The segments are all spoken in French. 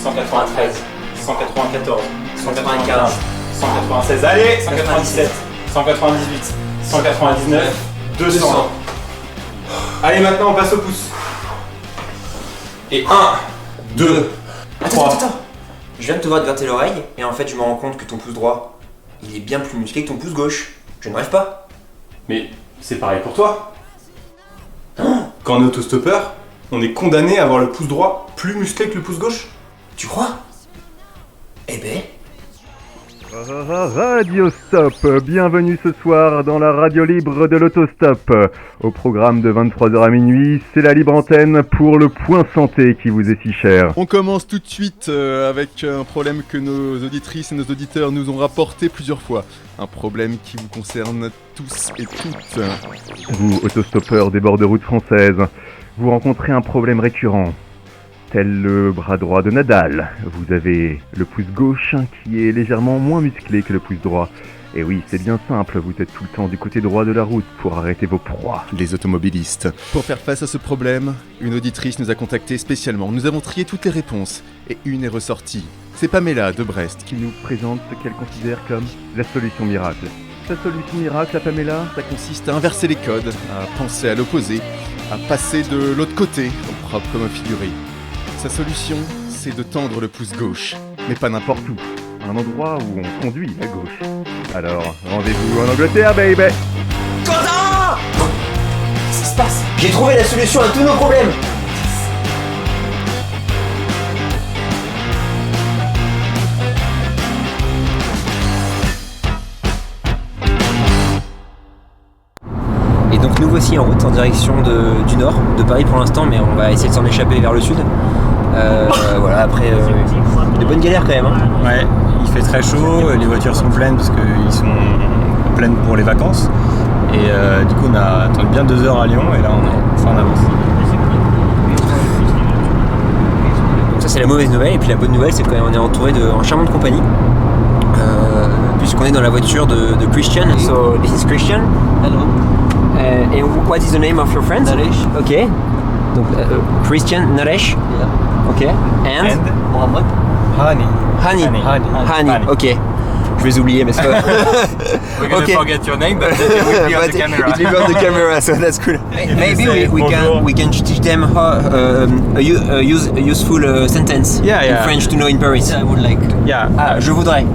193, 194, 195, 196, allez, 197, 198, 199, 200. Allez, maintenant on passe au pouce. Et 1, 2, 3. Attends. Je viens de te voir te gratter l'oreille et en fait je me rends compte que ton pouce droit, il est bien plus musclé que ton pouce gauche. Je ne rêve pas. Mais c'est pareil pour toi. Quand on est autostoppeur, on est condamné à avoir le pouce droit plus musclé que le pouce gauche. Tu crois? Eh ben... Radio Stop, bienvenue ce soir dans la radio libre de l'autostop. Au programme de 23h à minuit, c'est la libre antenne pour le point santé qui vous est si cher. On commence tout de suite avec un problème que nos auditrices et nos auditeurs nous ont rapporté plusieurs fois. Un problème qui vous concerne tous et toutes. Vous, autostoppeurs des bords de route françaises, vous rencontrez un problème récurrent. Tel le bras droit de Nadal, vous avez le pouce gauche qui est légèrement moins musclé que le pouce droit. Et oui, c'est bien simple, vous êtes tout le temps du côté droit de la route pour arrêter vos proies. Les automobilistes. Pour faire face à ce problème, une auditrice nous a contacté spécialement. Nous avons trié toutes les réponses et une est ressortie. C'est Pamela de Brest Qui nous présente ce qu'elle considère comme la solution miracle. Sa solution miracle, Pamela, Ça consiste à inverser les codes, à penser à l'opposé, à passer de l'autre côté, au propre comme au figuré. Sa solution, c'est de tendre le pouce gauche, mais pas n'importe où. un endroit où on conduit à gauche. Alors, rendez-vous en Angleterre, baby. Quentin! Qu'est-ce qui se passe? J'ai trouvé la solution à tous nos problèmes. Et donc nous voici en route en direction du nord, de Paris pour l'instant, mais on va essayer de s'en échapper vers le sud. Voilà, après de bonnes galères quand même. Hein. Ouais, il fait très chaud, les voitures sont pleines parce qu'ils sont pleines pour les vacances. Et du coup on a attendu bien 2 heures à Lyon et là on est enfin en avance. Donc ça c'est la mauvaise nouvelle, et puis la bonne nouvelle c'est qu'on est entouré en charmante compagnie. Puisqu'on est dans la voiture de Christian. So this is Christian. Hello. And what is the name of your friend? Naresh. Ok. Donc Christian, Naresh. Yeah. Ok. And Mohammed. Hani. Hani. Ok. Je vais les oublier, mais c'est pas grave. We're gonna forget your name, but it will be on the camera. It will be on the camera, so that's cool. Maybe we can teach them how a useful sentence Yeah, in yeah. French to know in Paris. I would like. Yeah. Ah, je voudrais.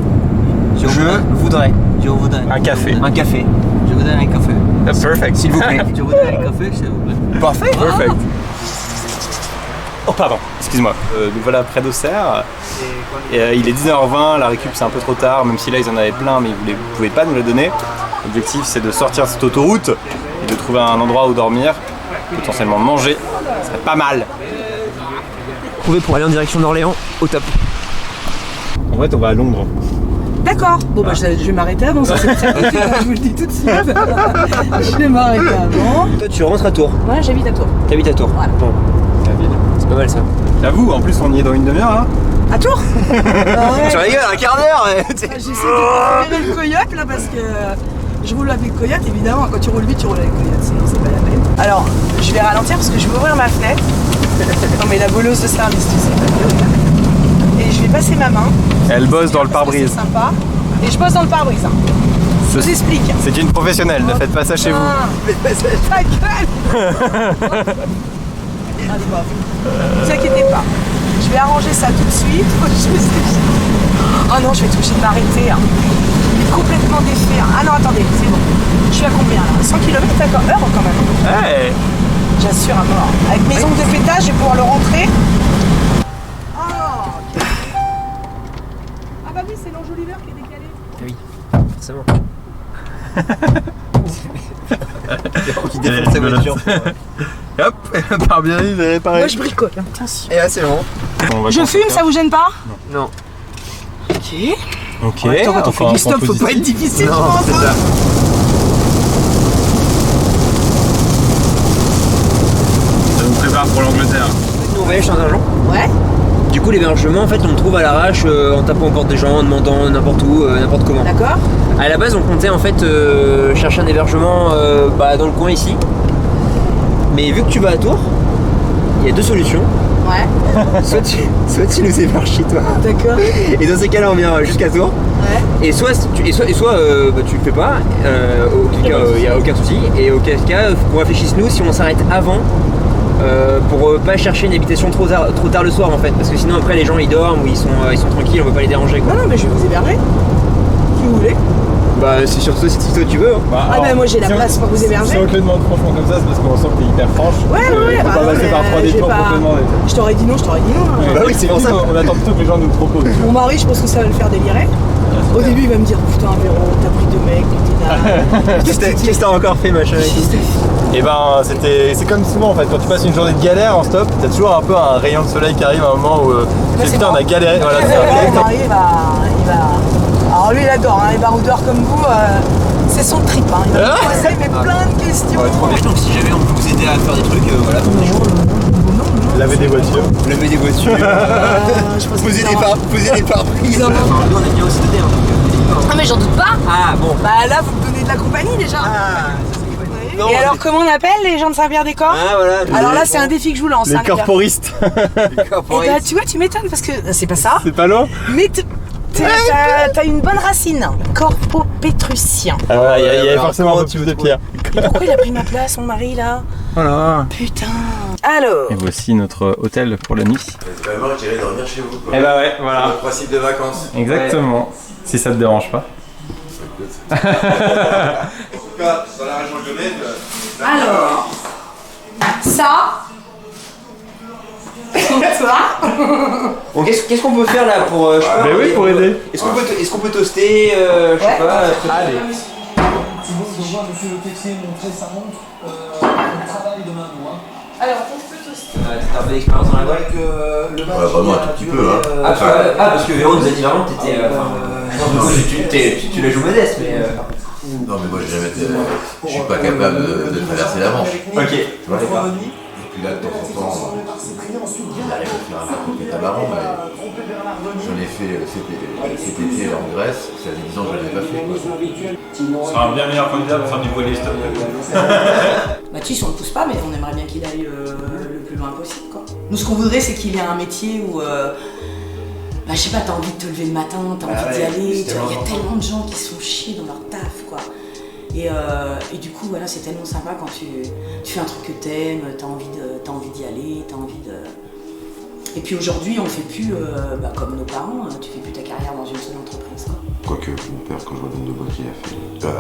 Je voudrais. Je voudrais. Un café. Un café. Je voudrais un café. That's perfect. S'il vous plaît. Je voudrais un café, s'il vous plaît. Parfait. Perfect. Oh pardon, excuse-moi. Nous voilà près d'Auxerre. Et il est 10h20, la récup c'est un peu trop tard, même si là ils en avaient plein mais ils pouvaient pas nous la donner. L'objectif c'est de sortir de cette autoroute et de trouver un endroit où dormir, potentiellement manger, ça serait pas mal. Trouvé pour aller en direction d'Orléans, au top. En fait on va à Londres. D'accord. Bon bah je vais m'arrêter avant, ça c'est très compliqué, je vous le dis tout de suite. Je vais m'arrêter avant. Toi tu rentres à Tours. Ouais, j'habite à Tours. T'habites à Tours. Voilà. Bon, c'est pas mal ça. J'avoue, en plus on y est dans une demi-heure là. À Tours. Ah ouais. Tu rigoles, un quart d'heure. J'essaie de préférer le coyote là parce que je roule avec le coyote évidemment. Quand tu roules vite, tu roules avec le coyote, sinon c'est pas la peine. Alors, je vais ralentir parce que je vais ouvrir ma fenêtre. Non mais la bolosse de service, tu sais. Et je vais passer ma main. Elle bosse dans le C'est pare-brise. sympa. Et je bosse dans le pare-brise. Hein. Je vous explique. C'est une professionnelle, ne faites pas ça chez vous. Ta gueule. Allez, bof. Ne vous inquiétez pas. Je vais arranger ça tout de suite. Oh non, je vais être obligée de m'arrêter. Hein. Il est complètement défait. Ah non, attendez, c'est bon. Je suis à combien là? 100 km/h quand même. Hey. J'assure à mort. Avec mes ongles de pétage, je vais pouvoir le rentrer. Oh, ok. Ah bah oui, c'est l'enjoliveur qui est décalé. Oui, forcément. Qui défonce sa voiture. Hop, par bien il est réparé. Moi je bricole, hein. Attention. Et là c'est bon. Je fume, ça vous gêne pas? Non. Ok. Ok. Attends, quand on fait du stop, faut pas être difficile, je pense. c'est ça. Ça nous prépare pour l'Angleterre. Nous on voyage dans un Jean. Ouais. Du coup l'hébergement en fait on le trouve à l'arrache en tapant aux portes des gens, en demandant n'importe où, n'importe comment. D'accord. À la base on comptait en fait chercher un hébergement dans le coin ici. Mais vu que tu vas à Tours, il y a 2 solutions. Ouais. soit tu nous héberges chez toi. D'accord. Et dans ces cas-là, on vient jusqu'à Tours. Ouais. Et soit tu le fais pas, auquel cas il n'y a aucun souci. Et auquel cas, faut qu'on réfléchisse nous si on s'arrête avant pour pas chercher une habitation trop tard le soir en fait. Parce que sinon après les gens ils dorment ou ils sont tranquilles, on veut pas les déranger quoi. Non, mais je vais vous héberger. Si vous voulez. Bah c'est surtout si toi tu veux. Hein. Bah moi j'ai la place pour vous héberger. Si on te le demande franchement comme ça, c'est parce qu'on sent que t'es hyper franche. Ouais. On va passer par 3 détours pour te demander. Je t'aurais dit non, hein. Bah oui, c'est pour ça. On attend plutôt que les gens nous proposent. Mon mari, je pense que ça va le faire délirer. Au début, il va me dire putain, Véro, t'as pris 2 mecs, t'es là. Qu'est-ce que t'as encore fait machin et tout. Et ben c'est comme souvent en fait, quand tu passes une journée de galère en stop, t'as toujours un peu un rayon de soleil qui arrive à un moment où c'est putain bon. on a galéré. Voilà, c'est Mon mari, il va. Alors lui, il adore, hein, les baroudeurs comme vous, c'est son trip. Hein. Il va me poser mais plein de questions. Donc si jamais on peut vous aider à faire des trucs, voilà, pour des choses. laver des voitures. Laver des voitures. Je pense que Poser ça des va. pare-brises. Nous, on a bien aussi d'aider. Ah mais j'en doute pas. Ah bon. Bah là, vous me donnez de la compagnie déjà. Non, Et alors, comment on appelle les gens de Saint-Pierre-des-Corps? Ah voilà. Alors là, c'est un défi que je vous lance. Les hein, les gars. corporistes. Et bah, tu vois, tu m'étonnes parce que c'est pas ça. C'est pas loin. Mais t'as une bonne racine. Corpo-pétrusien. Ah voilà, il y avait alors, forcément un comment peu tu plus veux de pierre. Et pourquoi il a pris ma place, mon mari là? Voilà. Putain. Alors. Et voici notre hôtel pour la nuit. Vraiment, j'irai dormir chez vous. Quoi. Eh bah ouais, Le voilà. principe de vacances. Exactement. Si ça te dérange pas. En tout cas, dans la région de Genève. Alors. Ça. Pour toi. Bon, qu'est-ce qu'on peut faire là pour. je sais pas, Mais oui, pour aider. Est-ce qu'on peut toaster je sais pas. Allez. Alors, on peut toaster. T'as un peu d'expérience dans la voile que le match. Ouais, vraiment un tout petit peu, hein. Parce que Véro nous a dit vraiment que t'étais. Tu la joues modeste, mais. Non, mais moi, je suis pas capable de traverser la Manche. Ok. Tu vois, et puis là, de temps en temps, j'arrive à faire un peu de tabaran, mais j'en ai fait cet été en Grèce. Ça fait 10 ans que je ne l'avais pas fait. Quoi. Ce sera un bien meilleur candidat pour faire du volley stop. Mathis, on le pousse pas, mais on aimerait bien qu'il aille le plus loin possible, quoi. Nous, ce qu'on voudrait, c'est qu'il ait un métier où, bah, je sais pas, t'as envie de te lever le matin, t'as envie d'y aller. Il y a tellement de gens qui se font chier dans leur taf, quoi. Et du coup, voilà, c'est tellement sympa quand tu fais un truc que t'aimes, t'as envie d'y aller, t'as envie de. Et puis aujourd'hui, on fait plus comme nos parents, tu fais plus ta carrière dans une seule entreprise, quoi. Quoique, mon père, quand je vois de boîte qu'il a fait.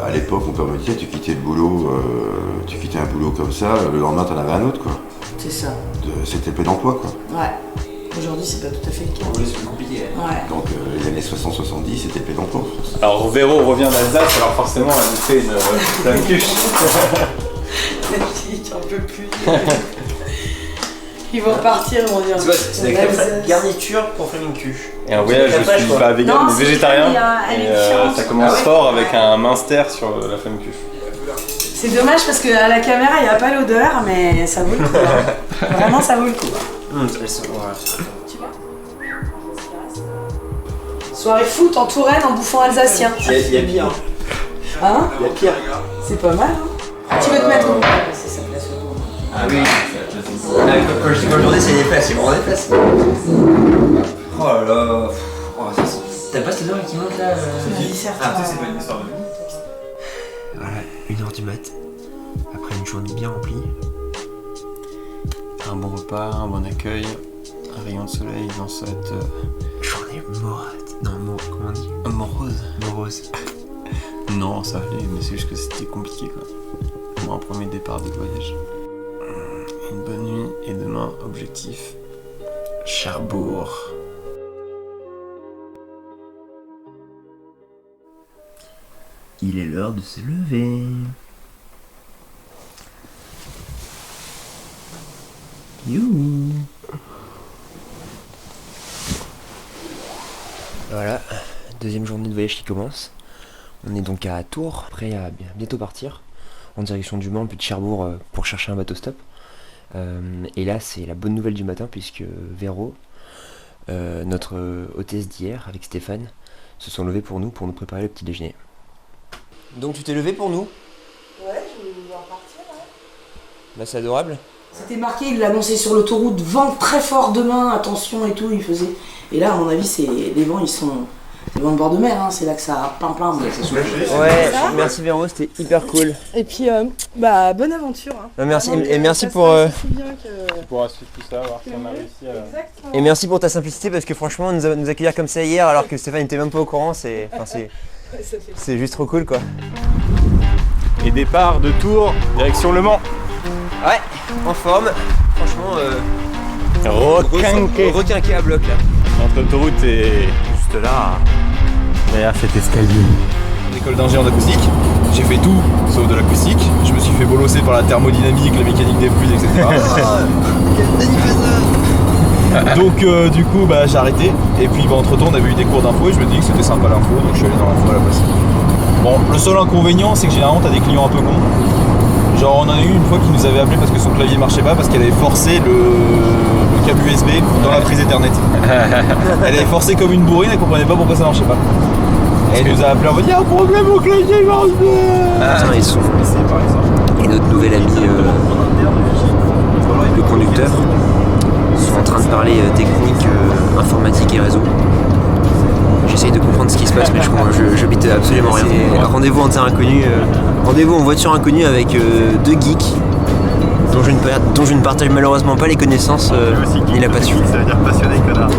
À l'époque, mon père me disait, tu quittais le boulot, tu quittais un boulot comme ça, le lendemain, t'en avais un autre, quoi. C'est ça. C'était plein d'emploi, quoi. Ouais. Aujourd'hui, c'est pas tout à fait le cas. Oui, c'est plus compliqué. Ouais. Donc, les années 60-70, c'était plein d'emploi en France. Alors Véro revient d'Alsace, alors forcément elle nous fait une flamme cuche. La fille, j'en peux plus. Ils vont repartir, ils vont dire. C'est quoi, c'est la crème garniture pour Flaming Cuche. Et un voyage, je suis pas vegan Non, mais c'est végétarien. elle est Et différente. ça commence Ah ouais fort avec un minster sur la flamme cuche. C'est dommage parce qu'à la caméra, il n'y a pas l'odeur, mais ça vaut le coup. Hein. Vraiment, ça vaut le coup. Tu vois. Soirée foot en Touraine en bouffant alsacien. Il y a pire. Hein? Il y a pire. C'est pas mal, hein? Tu veux te mettre où? C'est sa place au bout. Ah oui. Quand je dis bonne journée, c'est des fesses, c'est vraiment des fesses. Oh là là. Oh, t'as pas cette odeur qui monte là C'est pas une histoire de vie. Voilà, 1h du mat. Après une journée bien remplie. Un bon repas, un bon accueil, un rayon de soleil dans cette Journée morate. Non, comment on dit? morose. Morose. Non, ça allait, mais c'est juste que c'était compliqué quoi. Pour un premier départ de voyage. Une bonne nuit et demain, objectif Cherbourg. Il est l'heure de se lever. Youhou. Voilà, deuxième journée de voyage qui commence. On est donc à Tours, prêt à bientôt partir en direction du Mans puis de Cherbourg pour chercher un bateau stop. Et là c'est la bonne nouvelle du matin puisque Véro, notre hôtesse d'hier avec Stéphane, se sont levés pour nous préparer le petit déjeuner. Donc tu t'es levé pour nous? Ouais, je vais vouloir partir, ouais. Bah c'est adorable. C'était marqué, il l'annonçait sur l'autoroute, vent très fort demain, attention et tout, il faisait. Et là, à mon avis, les vents, ils sont. Les vents de bord de mer, hein, c'est là que ça plein, mais ça souffle. Ouais, merci Véro, c'était hyper cool. Et puis, bonne aventure. Hein. Merci, et merci pour. Tu pourras suivre tout ça, voir si on a réussi à. Et merci pour ta simplicité parce que franchement, nous accueillir comme ça hier alors que Stéphane n'était même pas au courant, c'est juste trop cool quoi. Et départ de Tours, direction Le Mans. Ouais, en forme, franchement. Requinqué à bloc là. Notre autoroute est juste là, derrière cet escalier. École d'ingé en acoustique, j'ai fait tout sauf de l'acoustique. Je me suis fait bolosser par la thermodynamique, la mécanique des fluides, etc. Donc du coup j'ai arrêté. Et puis entre temps on avait eu des cours d'info et je me dis que c'était sympa l'info, donc je suis allé dans l'info à la place. Bon, le seul inconvénient c'est que généralement t'as des clients un peu cons. Genre on en a eu une fois qui nous avait appelé parce que son clavier marchait pas parce qu'elle avait forcé le câble USB dans la prise Ethernet. Elle avait forcé comme une bourrine, elle comprenait pas pourquoi ça marchait pas. Et elle nous a appelé en mode il y a un problème au clavier, marche Putain, ils sont. par exemple. Et notre nouvel ami, le conducteur, sont en train de parler technique, informatique et réseau. J'essaye de comprendre ce qui se passe, mais je bite absolument rien. Rendez-vous en terre inconnue, rendez-vous en voiture inconnue avec deux geeks dont je ne partage malheureusement pas les connaissances ni la passion. Ça veut dire passionné, connard.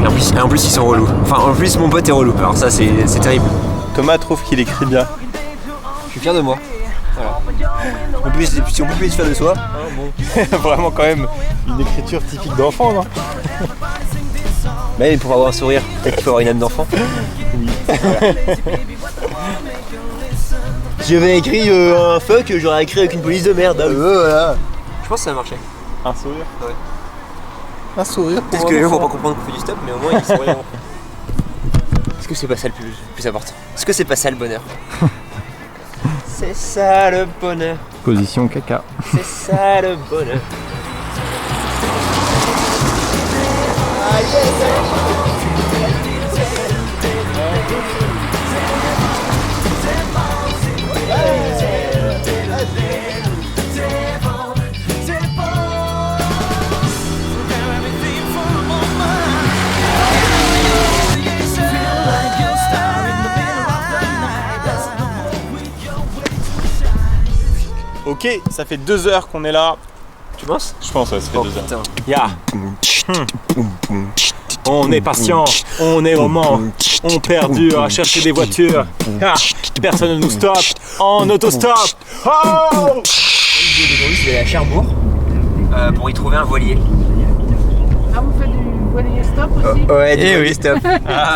Et en plus ils sont relous. Enfin en plus mon pote est relou, alors ça c'est terrible. Thomas trouve qu'il écrit bien. Je suis fier de moi. Voilà. Si on peut plus se faire de soi. Vraiment quand même une écriture typique d'enfant, non? Mais pour avoir un sourire, peut-être qu'il faut avoir une âme d'enfant. Si j'avais écrit un fuck, j'aurais écrit avec une police de merde. Voilà. Je pense que ça a marché. Un sourire? Ouais. Un sourire. Peut-être que les gens vont pas comprendre qu'on fait du stop, mais au moins ils sourient. Est-ce que c'est pas ça le plus important? Est-ce que c'est pas ça le bonheur? C'est ça le bonheur. Position caca. C'est ça le bonheur. Ok, ça fait 2 heures qu'on est là. Tu penses? Je pense, ouais, ça fait 2 heures. Putain. Ya. On est patient, on est au Mans, on perdure à chercher des voitures. Ah, personne ne nous stoppe en autostop. Oh, Aujourd'hui, je vais aller à Cherbourg pour y trouver un voilier. Ah, vous faites du voilier stop aussi? Ouais, du voilier stop.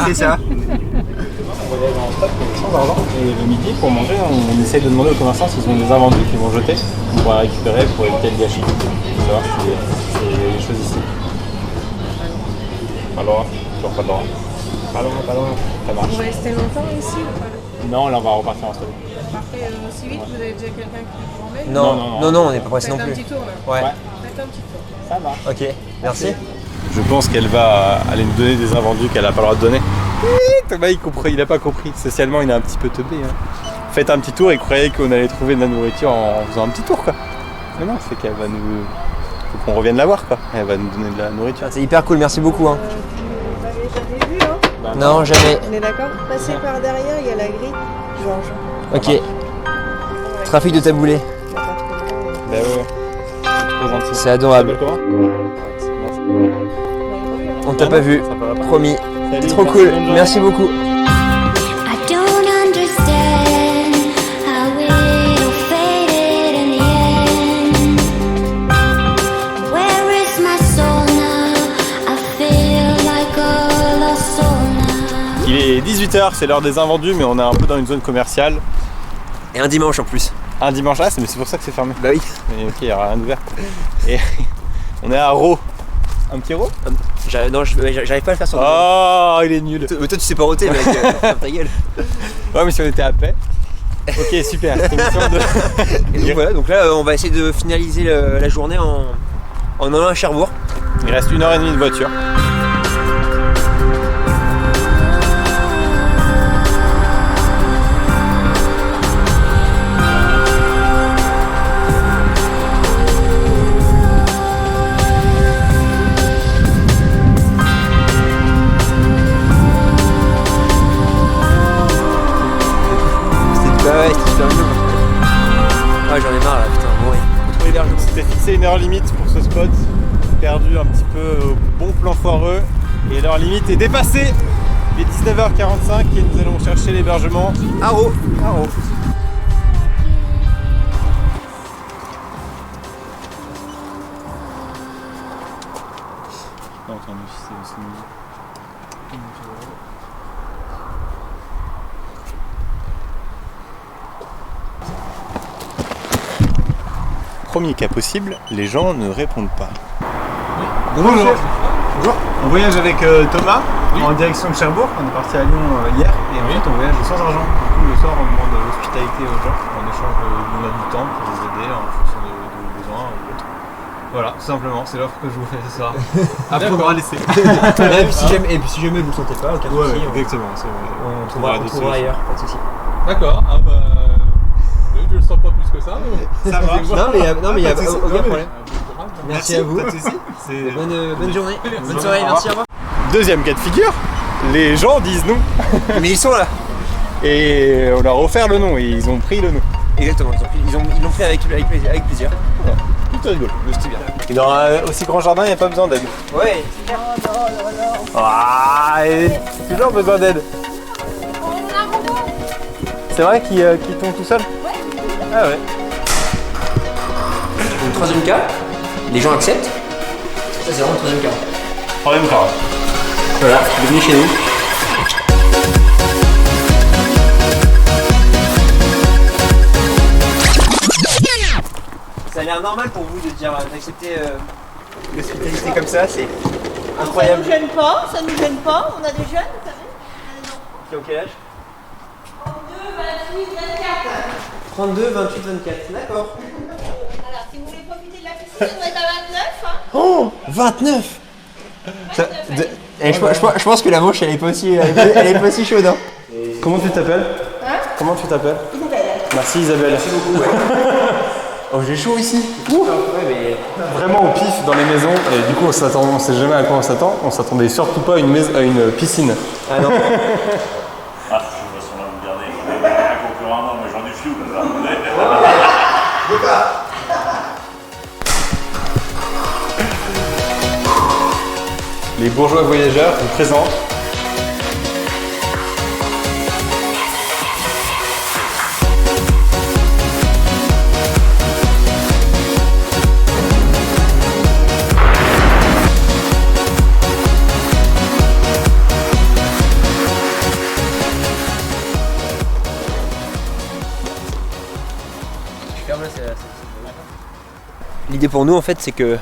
C'est ça. On va aller en stop sans argent et le midi pour manger, on essaye de demander aux commerçants s'ils ont des invendus qu'ils vont jeter. On pourra récupérer pour éviter le gâchis. Pour savoir si c'est des choses ici. Pas loin, toujours pas loin. Pas loin, ça marche. Vous restez longtemps ici ou pas? Non, là on va repartir en stop. Parfait, aussi vite, vous avez déjà quelqu'un qui vous emmène? Non, on n'est pas pressé non Faites un plus. petit tour là. Ouais. Faites un petit tour. Ça marche. Ok, merci. Je pense qu'elle va aller nous donner des invendus qu'elle n'a pas le droit de donner. Thomas il n'a pas compris. Socialement il est un petit peu teubé. Hein. Faites un petit tour et croyez qu'on allait trouver de la nourriture en faisant un petit tour quoi. Mais non, c'est qu'elle va nous. Faut qu'on revienne la voir quoi. Elle va nous donner de la nourriture. C'est hyper cool, merci beaucoup. Hein. Vous l'avez jamais vu, hein? Non, jamais. On est d'accord? Passez par derrière, il y a la grille. Georges. Ok. Trafic de taboulé. Bah ouais. C'est trop gentil. C'est adorable. Tu t'appelles comment? On t'a pas vu, Ça paraît pas. promis. Salut, Trop cool, bonne journée. merci beaucoup. I don't understand how it all faded in the end. Where is my soul now? I feel like a lost soul now. Il est 18h, c'est l'heure des invendus, mais on est un peu dans une zone commerciale. Et un dimanche en plus. Un dimanche là, mais c'est pour ça que c'est fermé. Bah oui. Mais ok, il n'y aura rien d'ouvert. Et on est à Rho. Un petit Rho? Non, j'arrive pas à le faire sur Oh, il est nul. toi tu sais pas roter mec, ferme ta gueule. Ouais, mais si on était à paix. Ok, super. C'était une mission de... Et donc voilà, donc là on va essayer de finaliser la journée en allant à Cherbourg. Il reste 1h30 de voiture. une heure limite pour ce spot. Perdu un petit peu au bon plan foireux. Et l'heure limite est dépassée. Il est 19h45 et nous allons chercher l'hébergement à Rho. Premier cas possible, les gens ne répondent pas. Bonjour. Bonjour. On voyage avec Thomas en direction de Cherbourg. On est parti à Lyon hier et en fait on voyage sans argent. Du coup le soir on demande l'hospitalité aux gens en échange on a du temps pour les aider en fonction de besoins ou autre. Voilà, tout simplement, c'est l'offre que je vous fais ce soir. Après on aura laissé. Et puis si jamais vous ne le sentez pas, aucun souci. Exactement, On trouvera ailleurs, pas de souci. D'accord, je le sens pas plus que ça. Ça marche. Non mais il y a aucun problème. Merci à vous. Pas de souci. Bonne journée. Bonne soirée, merci, au revoir. Deuxième cas de figure, les gens disent non. Mais ils sont là. Et on leur a offert le nom et ils ont pris le nom. Exactement, ils l'ont fait avec plaisir. Tout rigolo, c'était bien. Et dans un aussi grand jardin, il n'y a pas besoin d'aide. Ouais. Ah, et toujours besoin d'aide. C'est vrai qu'ils tombent tout seuls? Ouais. Ah ouais. Le troisième cas, les gens acceptent. Ça c'est vraiment le troisième cas. Troisième cas. Voilà, bienvenue chez nous. Ça a l'air normal pour vous de dire d'accepter l'hospitalité comme ça, c'est incroyable. Ça nous gêne pas, on a des jeunes, vous savez. Qui ont quel âge? 32, 28, 24. 32, 28, 24, d'accord. Alors, si vous voulez profiter de la piscine, on est à 29. Hein. Oh, 29 je pense que la manche elle est pas aussi chaude. Hein. Comment tu t'appelles? Comment tu t'appelles? Isabelle. Merci Isabelle. Merci beaucoup. Ouais. Oh, j'ai chaud ici. Ouais, mais... Vraiment au pif dans les maisons et du coup on sait jamais à quoi on s'attend. On s'attendait surtout pas à une piscine. Ah non. Je vais sûrement me garder un concurrent, non, mais j'en ai fiou comme ça. Les bourgeois voyageurs vous présentent L'idée pour nous en fait c'est que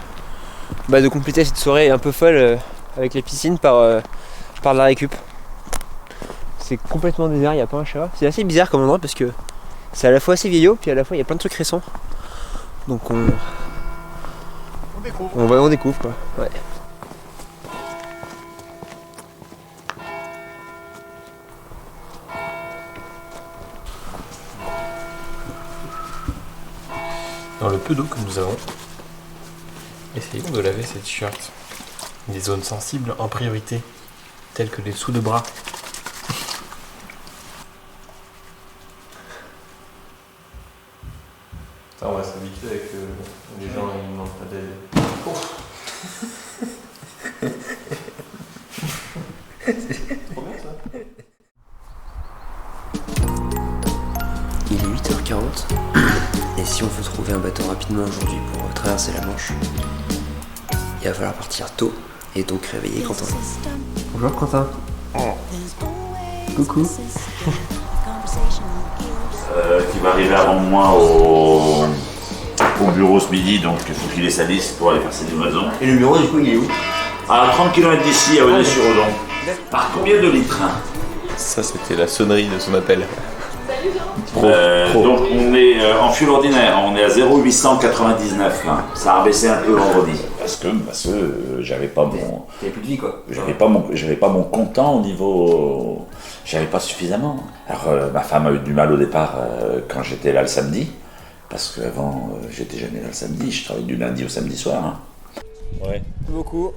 de compléter cette soirée un peu folle avec les piscines par la récup. C'est complètement désert, il n'y a pas un chat. C'est assez bizarre comme endroit parce que c'est à la fois assez vieillot puis à la fois il y a plein de trucs récents. Donc on découvre. On découvre quoi. Ouais. dans le peu d'eau que nous avons. Essayons de laver ces t-shirts. Les zones sensibles en priorité, telles que les dessous de bras. Ça, on va s'habituer avec les gens qui ne demandent pas d'aide. C'est trop bien ça. Il est 8h40 et si on veut trouver un bateau rapidement aujourd'hui pour traverser la Manche, il va falloir partir tôt et donc réveiller Quentin. Bonjour Quentin. Coucou. Qui va arriver avant moi au bureau ce midi, donc il faut qu'il ait sa liste pour aller faire ses livraisons. Et le bureau du coup il est où? À 30 km d'ici, à Aulnay-sur-Odon. Par combien de litres? Ça c'était la sonnerie de son appel. Donc on est en fuel ordinaire, on est à 0,899 là. Ça a baissé un peu vendredi. Parce que j'avais pas mon. T'avais plus de vie quoi. J'avais pas mon comptant au niveau. J'avais pas suffisamment. Alors ma femme a eu du mal au départ quand j'étais là le samedi. Parce qu'avant j'étais jamais là le samedi, je travaillais du lundi au samedi soir. Hein. Ouais. Merci beaucoup.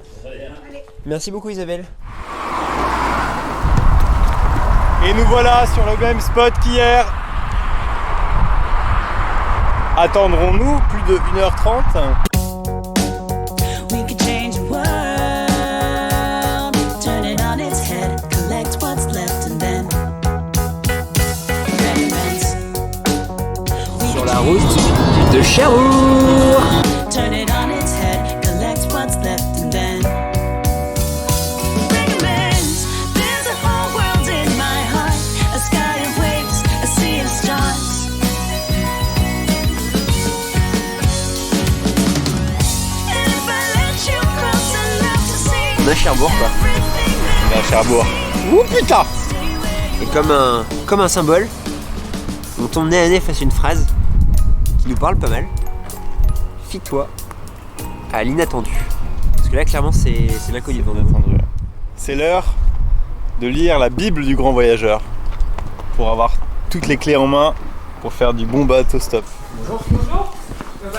Merci beaucoup Isabelle. Et nous voilà sur le même spot qu'hier. Attendrons-nous plus de 1h30 ? Cherbourg. Turn it on its head, collect what's left and then recommends. There's a whole world in my heart, a sky of waves, a sea of stars. And if I let you close enough to see On a Cherbourg quoi. On est à Cherbourg. Ouh putain. Et comme un symbole, on tombe nez à nez face à une phrase qui nous parle pas mal. Fie-toi à l'inattendu. Parce que là clairement c'est l'inconnu devant nous. C'est l'heure de lire la Bible du grand voyageur pour avoir toutes les clés en main pour faire du bon bateau stop.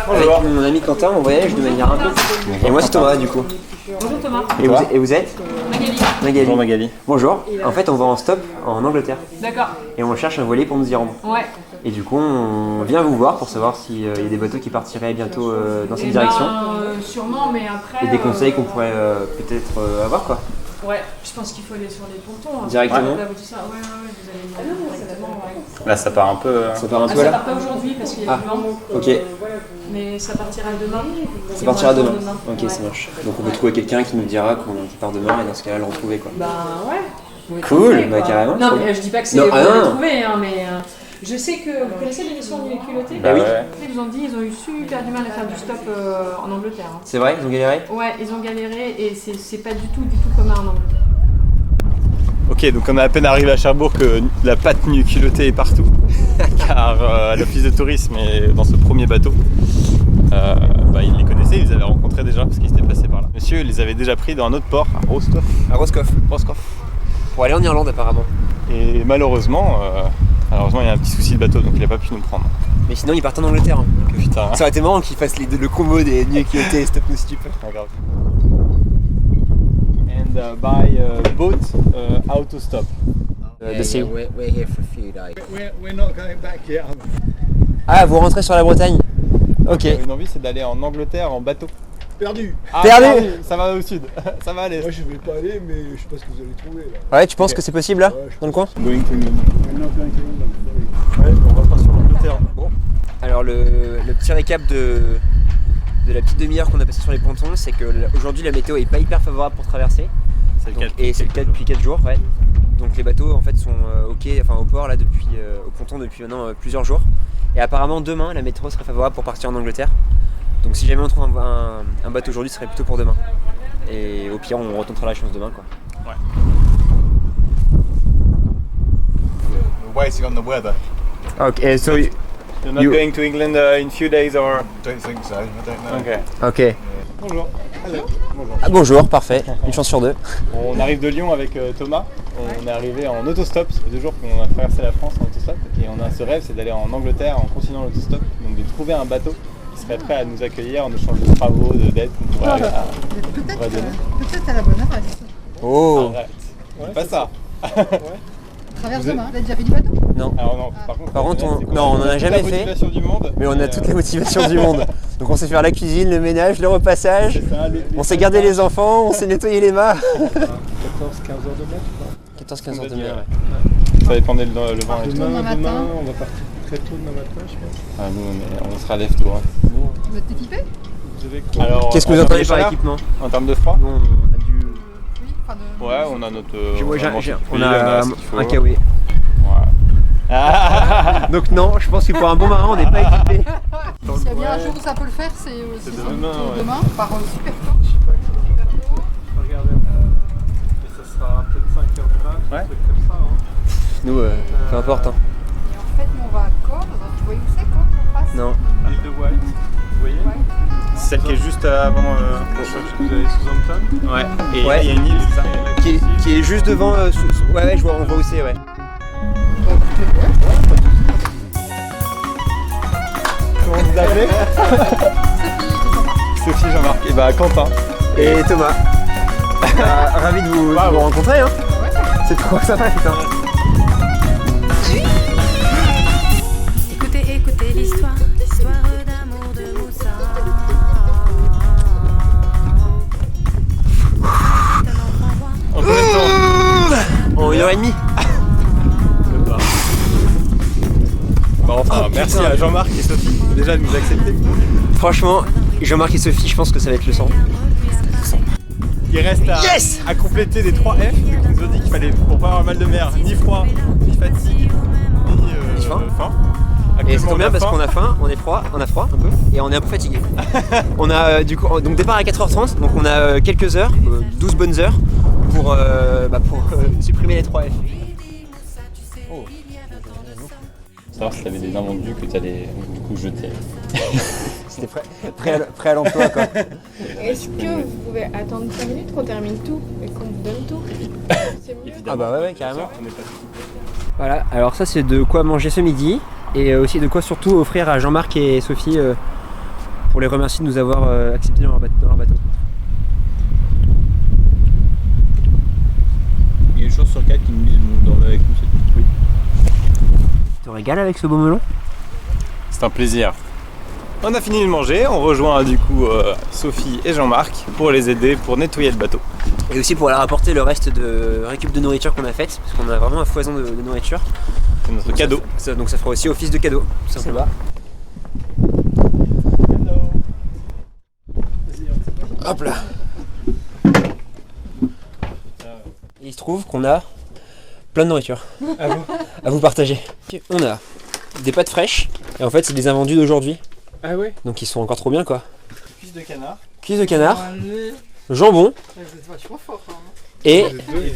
Avec mon ami Quentin, on voyage de manière un peu. Et moi c'est Thomas du coup. Bonjour Thomas. Et vous êtes Magali. Magali. Magali. Bonjour. En fait on va en stop en Angleterre. D'accord. Et on cherche un voilier pour nous y rendre. Ouais. Et du coup on vient vous voir pour savoir s'il y a des bateaux qui partiraient bientôt dans cette direction. Sûrement, mais après. Et des conseils qu'on pourrait peut-être avoir quoi. Ouais, je pense qu'il faut aller sur les pontons. Hein. Directement. Ouais, tout ça. Ouais, vous allez directement. Ouais. Là ça part un peu. Ça part un peu ça là. part pas aujourd'hui parce qu'il y a du vent. Ok. Mais ça partira demain. Ça partira demain. Ok, ça marche. Donc on peut trouver quelqu'un qui nous dira qu'on part demain et dans ce cas-là le retrouver quoi. Bah ouais. Cool, bah carrément. Non mais je dis pas que c'est vous le trouver, hein, mais je sais que vous connaissez l'émission du culotté. Bah oui. Ils vous ont dit ils ont eu super du mal à faire du stop en Angleterre. Hein. C'est vrai, ils ont galéré. Ouais, ils ont galéré et c'est pas du tout commun en Angleterre. Ok, donc on est à peine arrivé à Cherbourg que la patte nue culottée est partout. Car à l'office de tourisme et dans ce premier bateau, ils les connaissaient, ils les avaient rencontrés déjà parce qu'ils étaient passés par là. Monsieur les avait déjà pris dans un autre port, à Roscoff. À Roscoff. Pour aller en Irlande apparemment. Et malheureusement, il y a un petit souci de bateau donc il n'a pas pu nous prendre. Mais sinon ils partent en Angleterre. Hein. Putain. Ça aurait été marrant qu'ils fassent le combo des nuits culottées et stop nous si tu peux. Pas grave. And by boat autostop. We're here for a few days. We're not going back yet. Ah, vous rentrez sur la Bretagne. Ok. Une envie c'est d'aller en Angleterre en bateau. Perdu. Ah, perdu. Ça va au sud. Ça va aller. Moi je vais pas aller mais je sais pas ce que vous allez trouver là. Ouais, tu penses que c'est possible là, dans le coin? Going to England. We're not going to England. Ouais, on va pas sur l'Angleterre. Bon. Alors le petit récap de la petite demi-heure qu'on a passé sur les pontons, c'est que aujourd'hui la météo est pas hyper favorable pour traverser. Et c'est le cas depuis 4 jours, ouais. Donc les bateaux en fait sont au port là depuis au ponton depuis maintenant plusieurs jours. Et apparemment demain la météo serait favorable pour partir en Angleterre. Donc si jamais on trouve un bateau aujourd'hui, ce serait plutôt pour demain. Et au pire on retentera la chance demain quoi. Ouais. We're waiting on the weather. Okay, so you're not going to England in few days or? Don't think so. I don't know. Okay. Ok. Bonjour. Hello. Bonjour. Ah, bonjour, parfait. Une chance sur deux. On arrive de Lyon avec Thomas. On est arrivé en autostop. Ça fait 2 jours qu'on a traversé la France en autostop. Et on a ce rêve, c'est d'aller en Angleterre en continuant l'autostop. Donc de trouver un bateau qui serait prêt à nous accueillir en échange de travaux, d'aide qu'on pourrait donner. Peut-être à la bonne adresse. Oh. Arrête. Ouais, pas ça. Traverse demain. Vous avez déjà fait du bateau? Non. Alors non, par contre on en a jamais fait. Mais on a toute la motivation du monde. Donc on sait faire la cuisine, le ménage, le repassage. On sait garder les enfants, on sait nettoyer les mâts. 14-15 heures de mer, 14-15 heures de mer, ouais. Ça dépendait le vent. Demain, on va partir très tôt demain matin, je pense. Ah, nous, on sera lève tôt. Hein. Vous êtes équipé? Alors, qu'est-ce que vous entendez par équipement? En termes de froid? Bon, on a du... Ouais, on a notre... on a un kawaii. Ouais. Donc non, je pense que pour un bon marin, on n'est pas équipé. S'il y a bien un jour où ça peut le faire, c'est demain, demain, par super tôt. Regardez, et ça sera peut-être 5h du mat, un truc comme ça. Hein. Nous, peu importe. Hein. Et en fait, nous on va à Cobh. Tu vois où c'est Cobh en face? Non. L'île de White, vous voyez? C'est celle qui est juste avant... Vous allez Southampton? Ouais. Et il y a une île, c'est ça? Qui est juste devant... ouais, je vois, on voit où c'est, ouais. Comment vous appelez? Sophie, Jean-Marc. Et bah Quentin. Et Thomas. Ravi de vous rencontrer, hein. C'est trop sympa, putain. Écoutez l'histoire d'amour de Moussa. En combien de temps? En 1h30. Bah Enfin, merci à Jean-Marc et Sophie déjà de nous accepter. Franchement, Jean-Marc et Sophie, je pense que ça va être le sang. Il reste à compléter les 3 F. Donc ils nous ont dit qu'il fallait, pour pas avoir mal de mer, ni froid, ni fatigue, ni faim. Et ça tombe bien parce qu'on a faim, on a froid un peu, et on est un peu fatigué. On a du coup, donc départ à 4h30, donc on a quelques heures, 12 bonnes heures, pour supprimer les 3 F. Oh. Savoir si t'avais des invendus que t'allais du coup jeter. C'était prêt à l'emploi quoi. Est-ce que vous pouvez attendre 5 minutes qu'on termine tout et qu'on vous donne tout? C'est mieux. Ah bah ouais carrément. Voilà, alors ça c'est de quoi manger ce midi et aussi de quoi surtout offrir à Jean-Marc et Sophie pour les remercier de nous avoir acceptés dans leur bateau. Il y a une chance sur 4 qui nous disent nous dormir avec nous, c'est tout. Oui. Tu te régales avec ce beau melon? C'est un plaisir. On a fini de manger, on rejoint du coup Sophie et Jean-Marc pour les aider pour nettoyer le bateau. Et aussi pour leur apporter le reste de récup de nourriture qu'on a faite, parce qu'on a vraiment un foison de nourriture. C'est notre cadeau. Donc ça fera aussi office de cadeau, tout simplement. Hop là. Et il se trouve qu'on a plein de nourriture à vous partager. On a des pâtes fraîches, et en fait c'est des invendus d'aujourd'hui. Ah ouais? Donc ils sont encore trop bien quoi. Cuisse de canard. Cuisse de canard, jambon. C'est vachement fort. Hein. Et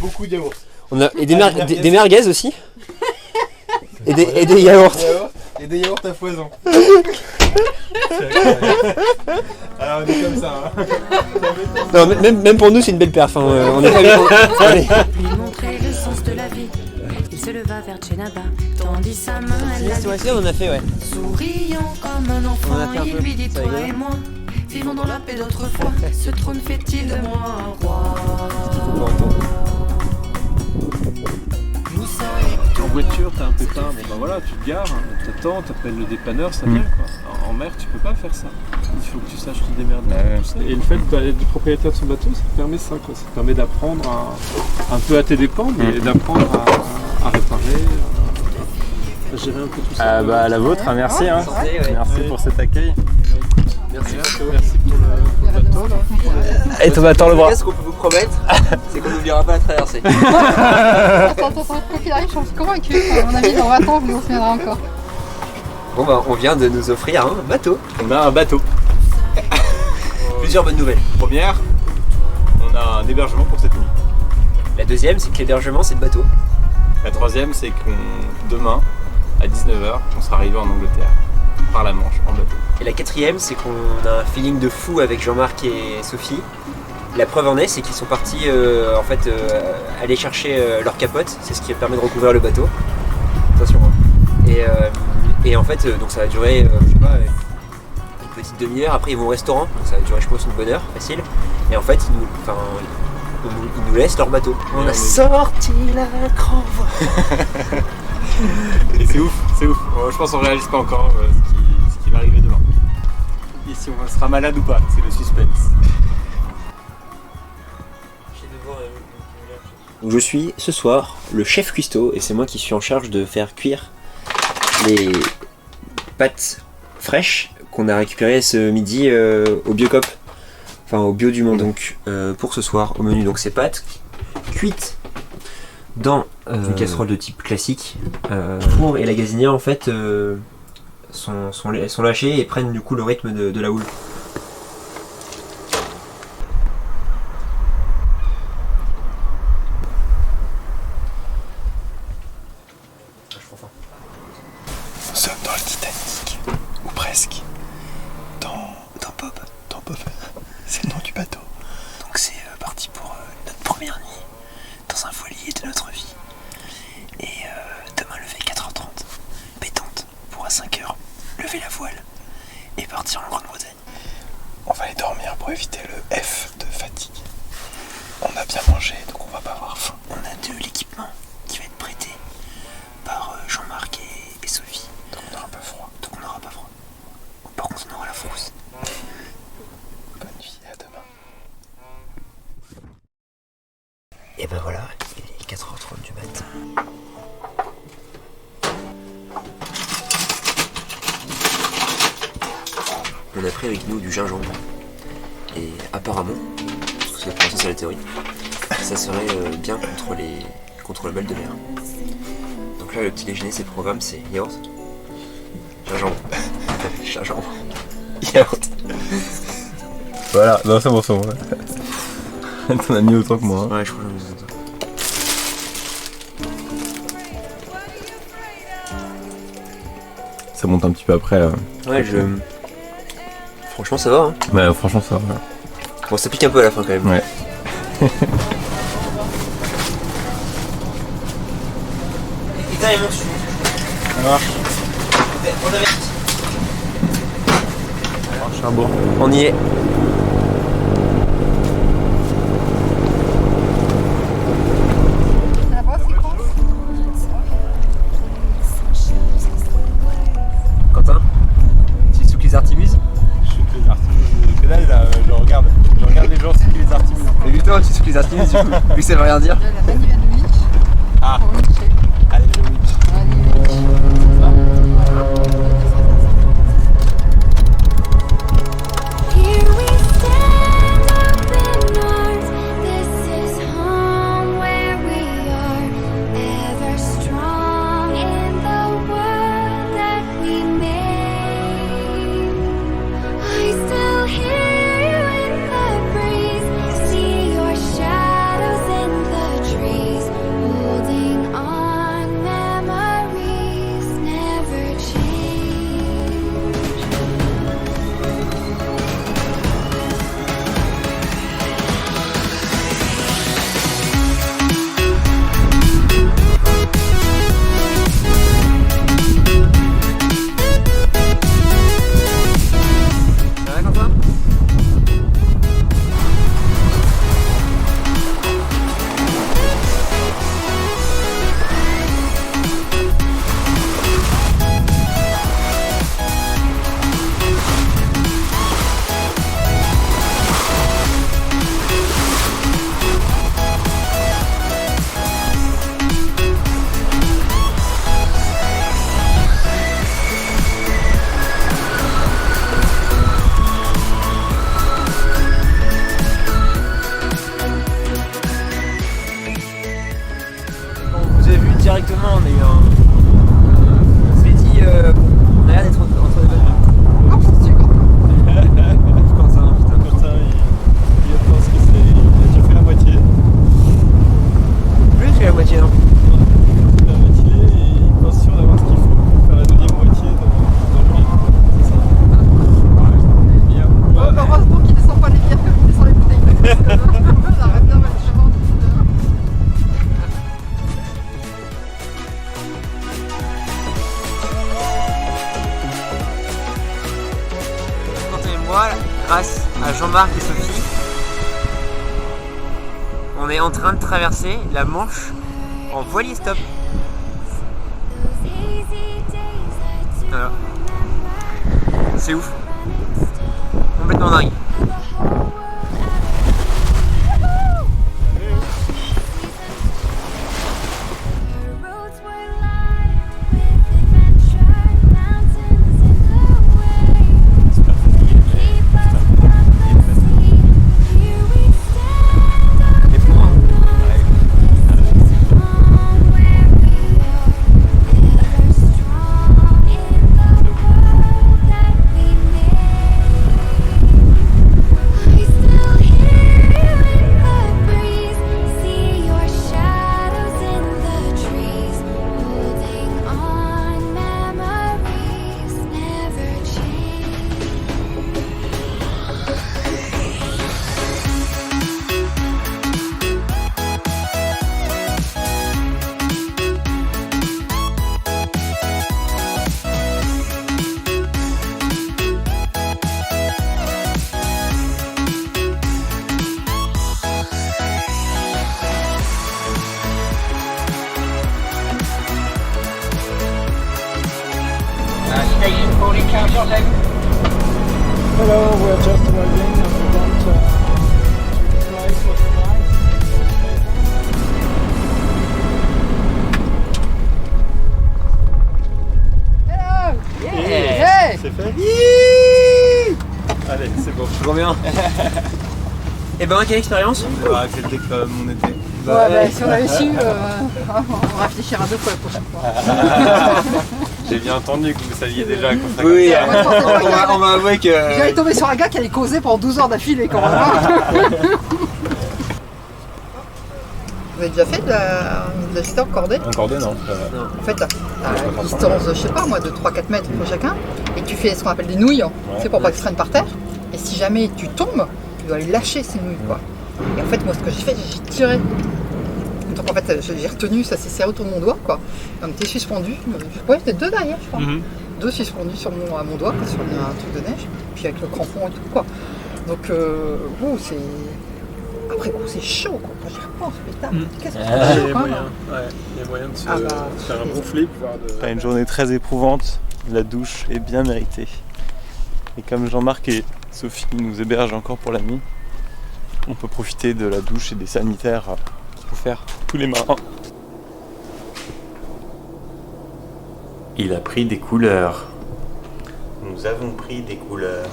beaucoup de yaourts. On a et des merguez aussi. et des yaourts. Et des yaourts à foison. Alors on est comme ça. Hein. Non, même pour nous c'est une belle perf. Hein. On est pas bien. Lui montrer le sens de la vie. Il se leva vers Djenaba, tendit sa main à la on en a fait ouais. Souriant comme un enfant, il lui dit toi et moi, vivons dans la paix d'autrefois. Ce trône fait-il de moi un roi? En voiture, t'as un pépin, bon bah voilà, tu te gares, t'attends, t'appelles le dépanneur, ça vient quoi. En mer, tu peux pas faire ça. Il faut que tu saches te démerder. Et le fait d'être propriétaire de son bateau, ça te permet ça quoi. Ça te permet d'apprendre un peu à tes dépens, mais d'apprendre à réparer, à gérer un peu tout ça. Ah bah la vôtre, hein, merci. Hein. Merci pour cet accueil. Merci pour le bateau là. Et ton bateau le bras. Ce qu'on peut vous promettre, c'est qu'on n'oubliera pas la traversée. Attends, quoi qu'il arrive, je suis convaincu. À mon avis, dans 20 ans, on se souviendra encore. Bon bah on vient de nous offrir un bateau. On a un bateau. Plusieurs bonnes nouvelles. Première, on a un hébergement pour cette nuit. La deuxième, c'est que l'hébergement c'est le bateau. La troisième, c'est qu'on demain, à 19h, on sera arrivé en Angleterre, par la Manche, en bateau. Et la quatrième, c'est qu'on a un feeling de fou avec Jean-Marc et Sophie. La preuve en est, c'est qu'ils sont partis aller chercher leur capote. C'est ce qui permet de recouvrir le bateau. Attention. Hein. Et en fait, donc ça va durer, je sais pas, une petite demi-heure. Après, ils vont au restaurant. Donc ça va durer, je pense, une bonne heure, facile. Et en fait, ils nous laissent leur bateau. On a sorti la cranve. Et c'est ouf. Je pense qu'on réalise pas encore ce qui va arriver demain. Et si on sera malade ou pas, c'est le suspense. Donc je suis ce soir le chef cuistot et c'est moi qui suis en charge de faire cuire les pâtes fraîches qu'on a récupérées ce midi au Biocop, enfin au Bio du Monde. Donc pour ce soir au menu, donc ces pâtes cuites dans une casserole de type classique. Le four et la gazinière en fait sont lâchés et prennent du coup le rythme de la houle. Nous sommes dans le Titanic, ou presque, dans Bob, c'est le nom du bateau. Donc c'est parti pour notre première nuit dans un voilier de notre vie. Et demain lever 4h30, pétante, pour à 5h lever la voile et partir en Grande-Bretagne. On va aller dormir pour éviter le F de fatigue. On a bien mangé, donc on va pas avoir faim. On a de l'équipement qui va être prêté par Jean-Marc et Sophie. Donc on n'aura pas froid. Par contre on aura la frousse. Bonne nuit, à demain. Et ben voilà, il est 4h30 du matin. on a pris avec nous du gingembre. Et apparemment, parce que pour l'instant c'est la théorie, ça serait bien contre le mal de mer. Donc là, le petit déjeuner, c'est le programme, c'est yaourt, gingembre, gingembre, yaourt. Voilà, non, c'est bon, c'est bon. T'en as mis autant que moi. Hein. Ouais, je crois que j'en ai mis autant. Ça monte un petit peu après. Ouais, franchement, ça va. Hein. Bah, franchement, ça va. Ouais. Bon, ça pique un peu à la fin quand même. Ouais. Putain, il monte dessus. Ça marche. On y est. Quentin, tu souques les Artémises? Je souque les Artémises. Que dalle là, je regarde les gens souquer les Artémises. Et lui, toi, tu souques les Artémises du coup, vu que ça veut rien dire. La Manivanovic. Ah, allez, le Witch. Here we stand up in arms. This is home where we are, ever strong in the world that we made. I still hear you in the breeze, see your shadows in the trees, holding on, memories never change. Ça va, Quentin? Vous avez vu directement, on a eu un. On s'est dit, on a l'air d'être entre les bonnes. Oh, c'est Quentin, putain. Il pense que il a déjà fait la moitié. Plus que la moitié, non? La moitié et il pense sûr d'avoir ce qu'il faut pour faire la deuxième moitié dans le livre. C'est ça. Heureusement qu'il descend pas les bières comme il descend les bouteilles. Ça arrête bien mal de Quentin et moi, grâce à Jean-Marc et Sophie, on est en train de traverser la Manche en voilier stop. Voilà. C'est ouf. Complètement dingue. Hello, we're just arriving and we want to fly for tonight. Hello! Yeah! C'est fait. bien. Et ben, quelle expérience? Bah, c'était comme on était. Si on avait su, on réfléchira 2 fois la prochaine fois. J'ai bien entendu que vous saviez déjà. Oui, on va avouer que... J'allais tomber sur un gars qui allait causer pendant 12 heures d'affilée quand même. Vous avez déjà fait de la ski en cordée? En cordée, non. En fait, à une distance, je sais pas moi, de 3-4 mètres pour chacun, et tu fais ce qu'on appelle des nouilles, c'est pour pas qu'ils se traînent par terre, et si jamais tu tombes, tu dois aller lâcher ces nouilles, quoi. Et en fait, moi, ce que j'ai fait, j'ai tiré. Donc en fait, j'ai retenu, ça s'est serré autour de mon doigt, quoi. Donc t'es suspendu, ouais, j'étais 2 derrière, je crois. 2 suspendus sur mon doigt, sur un truc de neige, puis avec le crampon et tout, quoi. Donc, c'est... Après coup, c'est chaud, quoi. Quand j'y repense, putain, qu'est-ce que c'est chaud, quand même. Il y a moyen de se faire un bon flip. Après une journée très éprouvante, la douche est bien méritée. Et comme Jean-Marc et Sophie nous hébergent encore pour la nuit, on peut profiter de la douche et des sanitaires qu'il faut faire tous les marins. Il a pris des couleurs. Nous avons pris des couleurs.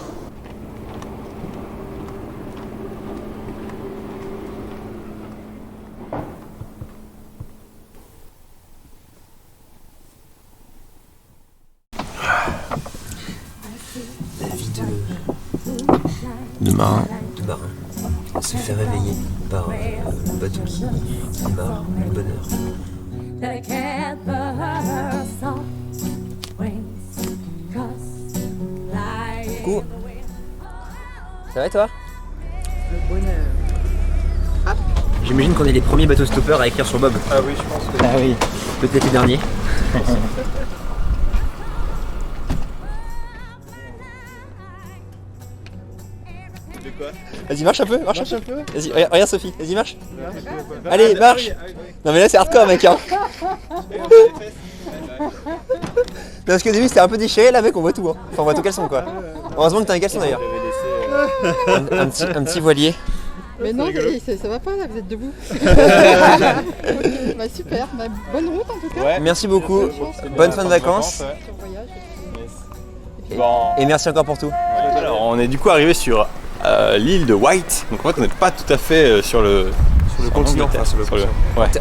De marin. Se faire réveiller par le bateau qui démarre le bonheur. Coucou. Ça va toi? Le bonheur. J'imagine qu'on est les premiers bateaux stoppeurs à écrire sur Bob. Ah oui, je pense que... Ah oui. Peut-être les derniers. Vas-y, marche un peu, marche un peu. Vas-y, regarde Sophie, vas-y, marche. Allez, marche. Non mais là c'est hardcore mec hein. Parce qu'au début c'était un peu déchiré, là mec on voit tout hein. Enfin on voit tout caleçon quoi. Heureusement que t'as un caleçon d'ailleurs. Un petit voilier. Mais non, ça va pas là, vous êtes debout. Bah super, bah, bonne route en tout cas. Ouais. Merci beaucoup, bonne fin de vacances. Et merci encore pour tout. Alors on est du coup arrivé sur l'île de White, donc en fait on n'est pas tout à fait sur le continent, enfin,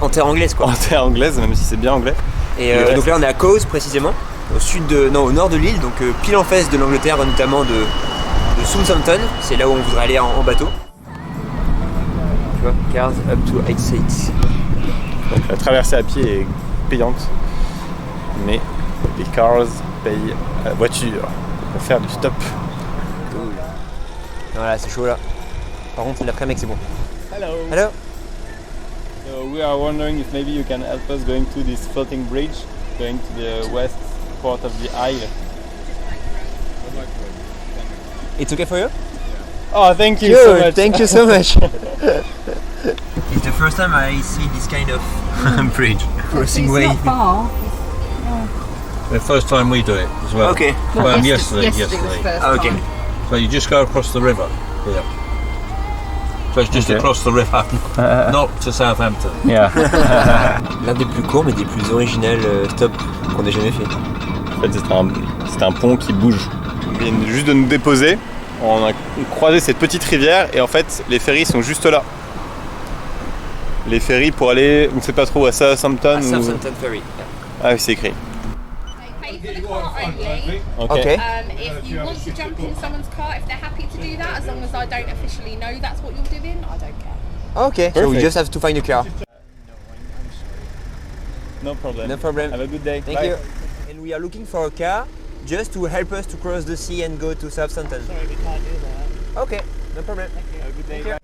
en terre anglaise quoi. En terre anglaise, même si c'est bien anglais. Et donc là on est à Cowes précisément, au nord de l'île, donc pile en face de l'Angleterre, notamment de Southampton, c'est là où on voudrait aller en bateau. Tu vois, cars up to 8 seats. Donc la traversée à pied est payante, mais les cars payent à la voiture pour faire du stop. Voilà, c'est chaud là. Par contre, l'après-midi, c'est bon. Hello. Hello. So we are wondering if maybe you can help us going to this floating bridge, going to the west part of the isle. It's okay for you? Oh, thank you so much. Thank you so much. It's the first time I see this kind of bridge crossing way. It's not far. The first time we do it as well. Okay. Well, Yesterday was yesterday. first Okay. time. So you just go across the river here. So it's just across the river, not to Southampton. Yeah. L'un des plus courts mais des plus originales stops qu'on ait jamais fait. En fait, c'est un pont qui bouge. Ils viennent juste de nous déposer. On a croisé cette petite rivière et en fait, les ferries sont juste là. Les ferries pour aller, on ne sait pas trop, à Southampton. Southampton Ferry. Ah oui, c'est écrit. Okay. If you want to jump in someone's car, if they're happy to do that, as long as I don't officially know that's what you're doing, I don't care. Okay. So we just have to find a car. No problem. No problem. Have a good day. Thank you. And we are looking for a car just to help us to cross the sea and go to Southampton. Sorry, we can't do that. Okay, no problem. Have a good day.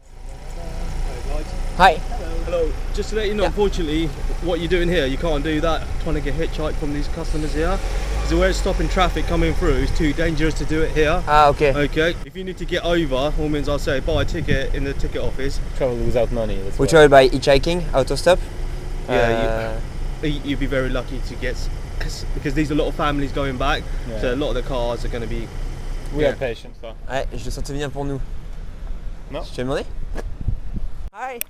Hi. Hello. Just to let you know, unfortunately, what you're doing here, you can't do that. Trying to get hitchhiked from these customers here. So we're stopping traffic coming through. It's too dangerous to do it here. Ah, okay. Okay. If you need to get over, all means I'll say buy a ticket in the ticket office. Travel without money. We travel by hitchhiking, autostop. You'd be very lucky to get, because there's a lot of families going back. Yeah. So a lot of the cars are going to be. We are patient. So. Ouais, je le sentais bien pour nous. Non. Je t'ai demandé? Hi.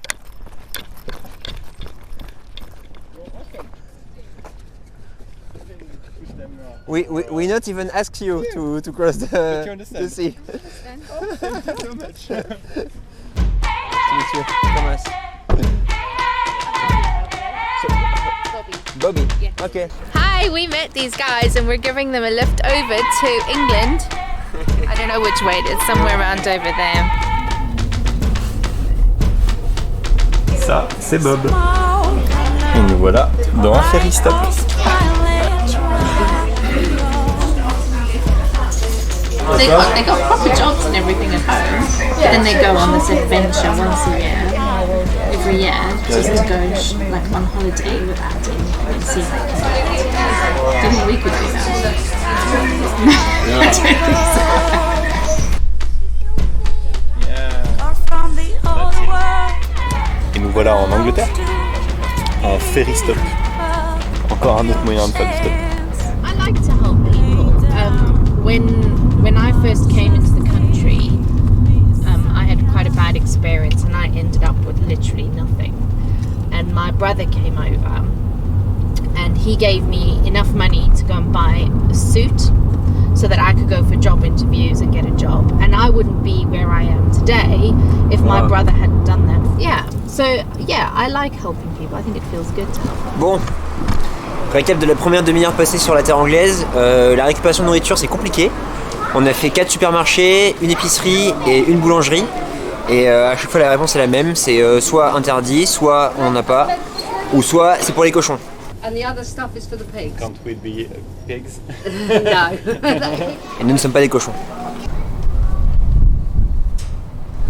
We not even ask you to cross the sea. Thank you so much. Monsieur Thomas. Bobby. Yeah. Okay. Hi, we met these guys and we're giving them a lift over to England. I don't know which way it is, somewhere around over there. Ça, c'est Bob. Et nous voilà dans un ferry stop. They got proper jobs and everything at home, but then they go on this adventure once a year, every year, just to go like on holiday without anything and see if they can do it. Do you think we could do that? I don't think so. Et nous voilà en Angleterre, en ferry stop. Encore un autre moyen de faire du stop. I like to help people. When I first came into the country, I had quite a bad experience and I ended up with literally nothing. And my brother came over and he gave me enough money to go and buy a suit so that I could go for job interviews and get a job. And I wouldn't be where I am today if my brother hadn't done that. Yeah, so yeah, I like helping people. I think it feels good to help them. Bon, récap de la première demi-heure passée sur la terre anglaise. La récupération de nourriture, c'est compliqué. On a fait 4 supermarchés, une épicerie et une boulangerie. Et à chaque fois, la réponse est la même. C'est soit interdit, soit on n'en a pas, ou soit c'est pour les cochons. And the other stuff is for the pigs. Can't we be pigs? No. Et nous ne sommes pas des cochons.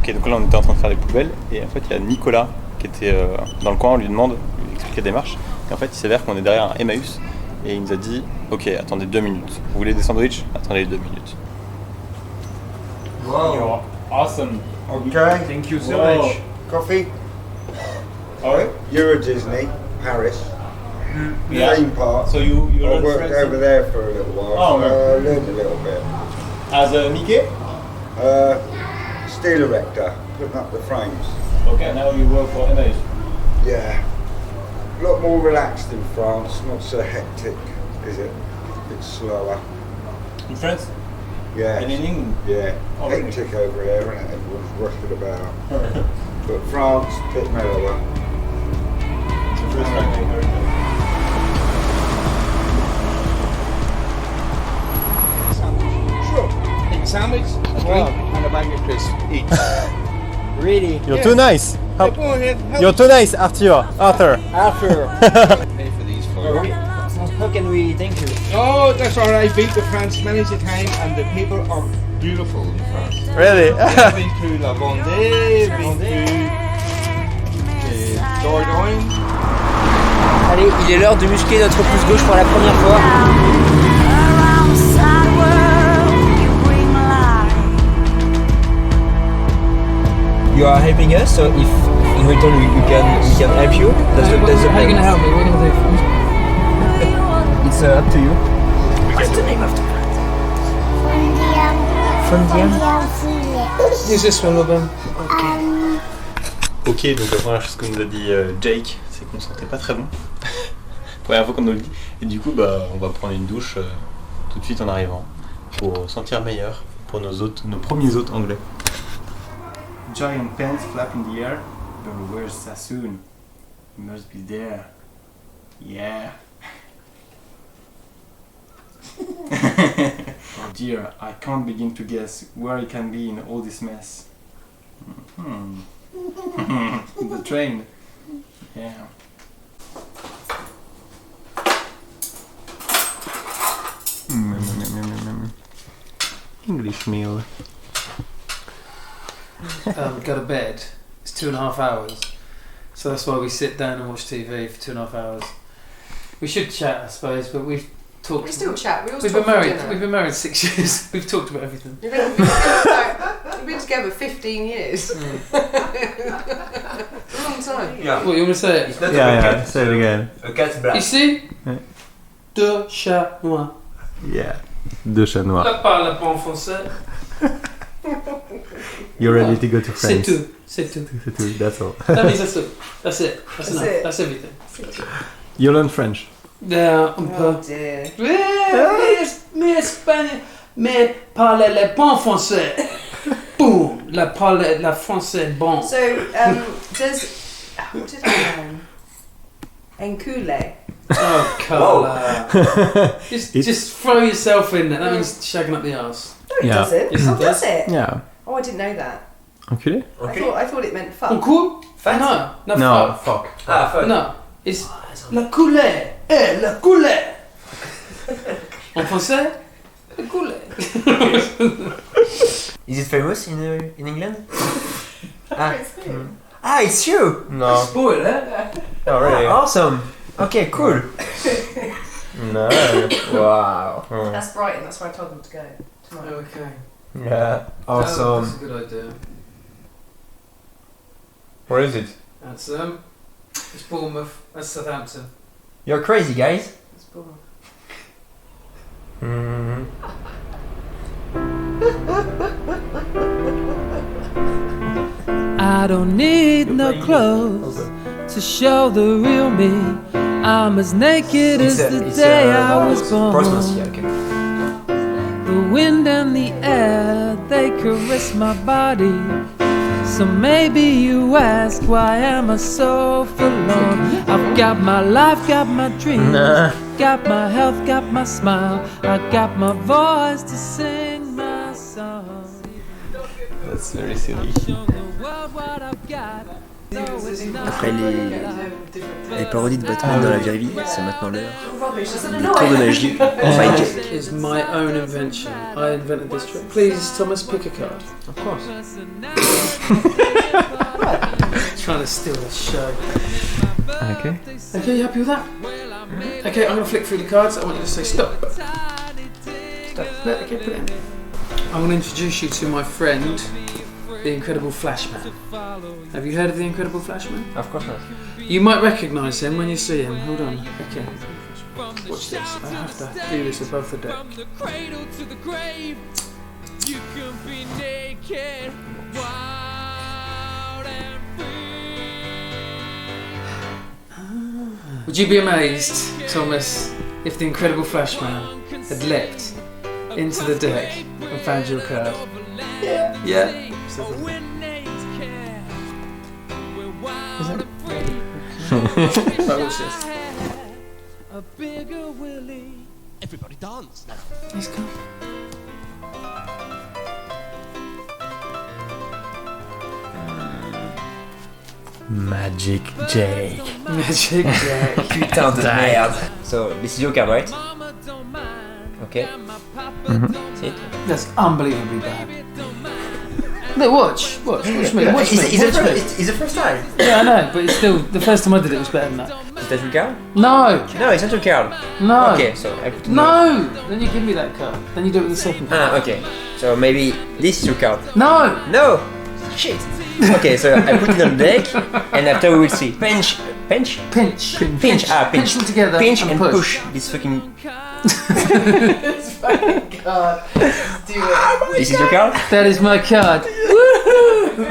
Ok, donc là on était en train de faire des poubelles et en fait il y a Nicolas qui était dans le coin, on lui demande, il lui explique la démarche et en fait il s'avère qu'on est derrière un Emmaüs et il nous a dit ok attendez 2 minutes, vous voulez des sandwichs? Attendez 2 minutes. Wow. You're awesome. Okay. Thank you so much. Coffee? Alright. Euro Disney, Paris. Yeah. Theme park. So you I learned worked French? over there for a little while. Oh, so I learned a little bit. As a Mickey? Steel erector, putting up the frames. Okay, now you work for Emmaüs. Yeah. A lot more relaxed in France, not so hectic, is it? A bit slower. In France? Yeah. And in England? Yeah. Oh, Hectic over here, and everyone's rushing about. But France, a bit mellower. It's the first time I heard that. Sandwich, a drink, and a bag of crisps each. Really? You're too nice. Yeah, go ahead. You're too nice, Arthur. Pay for these for you. How can we thank you? Oh, that's all right. I've been to France many a time, and the people are beautiful in France. Really? I've been to La Vendée, been to Dordogne. Allez, il est l'heure de muscler notre pouce gauche pour la première fois. You are helping us, so if in return we can help you. That's the plan. How are you going to help me? What are you going to do? It's up to you. What's the name of the Fondiam. Use this one, Robin. Ok, donc la première chose que nous a dit Jake, c'est qu'on ne sentait pas très bon. Première fois qu'on nous le dit. Et du coup, bah, on va prendre une douche tout de suite en arrivant pour sentir meilleur pour nos premiers hôtes anglais. Giant pants flap in the air, but where's Sassoon? He must be there. Yeah. Oh dear, I can't begin to guess where he can be in all this mess. The train. Yeah. English meal. Go to bed. It's 2.5 hours. So that's why we sit down and watch TV for 2.5 hours. We should chat, I suppose, but we've talked. We still chat. We always We've talk been for married. dinner. We've been married 6 years. We've talked about everything. You've been together 15 years. It's a long time. Yeah. What, you want to say it? Yeah, say it again. Ici, Ouais. deux chats noirs. Yeah. Deux chats noirs. Ne parle pas en français. You're ready to go to C'est France. tout. C'est tout. C'est tout. That's all. That means that's it. That's it. That's That's enough. it. That's everything. You learn French. Yeah, un peu. Mais espagnol, mais parlez bon français. Boom, la français bon. So, does what did I learn? Encule. Oh, Carla. just throw yourself in there. That means shagging up the arse. No, it doesn't. Yes, Oh, it does it? Yeah. Oh, I didn't know that. Enculé? I thought it meant fuck. Cool? No, No. fuck. Ah, fuck. No, it's la coulée. La coulée. En français, la coulée. Is it famous in England? It's you! No. Spoil it. Oh, really? Awesome! Okay, cool. No. Wow. That's Brighton. That's where I told them to go tomorrow. Okay. Yeah. Awesome. That's a good idea. Where is it? That's it's Bournemouth. That's Southampton. You're crazy, guys. It's Bournemouth. I don't need no clothes to show the real me. I'm as naked as the day I was born. The wind and the air, they caress my body. So maybe you ask, why am I so forlorn? I've got my life, got my dreams, got my health, got my smile. I got my voice to sing my song. That's very silly. Après les parodies de Batman dans la vraie vie, c'est maintenant l'heure des tours de magie. It's my own invention. I invented this trick. Please, Thomas, pick a card. Of course. Trying to steal the show. Okay. Okay, you happy with that? Okay, I'm going to flick through the cards. I want you to say stop. Stop. No, okay, put it in. I'm going to introduce you to my friend, the Incredible Flashman. Have you heard of the Incredible Flashman? Of course not. You might recognise him when you see him. Hold on. Okay. Watch this. I have to do this above the deck. You can be naked, wild and free. Would you be amazed, Thomas, if the Incredible Flashman had leapt into the deck and found your card? Yeah. Right, watch this. A bigger Willie. Everybody dance now. He's come. Magic Jake. Magic Jake. Putain de merde. So, this is your card, right? Okay. See it? That's unbelievably bad. No, watch me, watch me. It's the first time. Yeah, I know, but it's still, the first time I did it was better than that. Is that your card? No! No, it's not your card. No! Okay, so I put it No! Then you give me that card. Then you do it with the second card. okay. So maybe this is your card. No! No! Shit! Okay, so I put it on the deck, and after we will see. Pinch! Pinch them together. Pinch and push. This fucking... This fucking card. Let's do it. This is your card? That is my card. Woohoo!